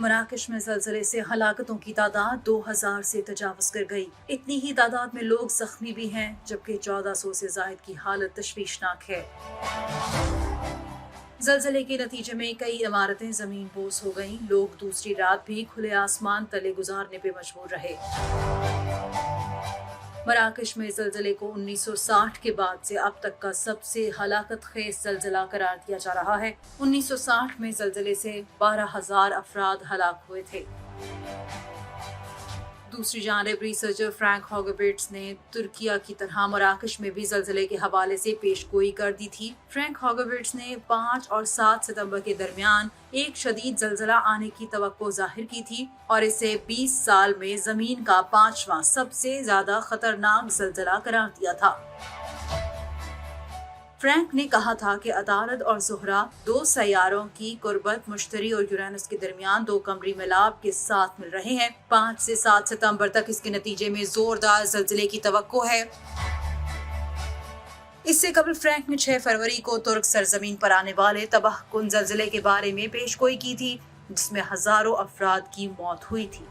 मराकश में ज़लज़ले से हलाकतों की तादाद 2000 से तजावुज कर गई। इतनी ही तादाद में लोग जख्मी भी हैं, जबकि 1400 से जायद की हालत तशवीशनाक है। ज़लज़ले के नतीजे में कई इमारतें ज़मीन बोस हो गईं। लोग दूसरी रात भी खुले आसमान तले गुजारने पे मजबूर रहे। मराकश में ज़लज़ले को 1960 के बाद से अब तक का सबसे हलाकत खेज ज़लज़ला करार दिया जा रहा है। 1960 में ज़लज़ले से 12,000 अफराद हलाक हुए थे। दूसरी जानिब रिसर्चर फ्रैंक हॉगबर्ट्स ने तुर्किया की तरह मराकश में भी ज़लज़ले के हवाले से पेशगोई कर दी थी। फ्रैंक हॉगबर्ट्स ने 5 और 7 सितंबर के दरमियान एक शदीद ज़लज़ला आने की तवक्को जाहिर की थी और इसे 20 साल में ज़मीन का 5वां सबसे ज्यादा खतरनाक ज़लज़ला करार दिया था। फ्रैंक ने कहा था कि अतारद और ज़ुहरा 2 सैयारों की कुर्बत मुश्तरी और यूरेनस के दरमियान 2 कमरी मिलाप के साथ मिल रहे हैं। 5 से 7 सितंबर तक इसके नतीजे में जोरदार ज़लज़ले की तवक्को है। इससे कबल फ्रैंक ने 6 फरवरी को तुर्क सरजमीन पर आने वाले तबाहकुन ज़लज़ले के बारे में पेशगोई की थी, जिसमें हजारों अफराद की मौत हुई थी।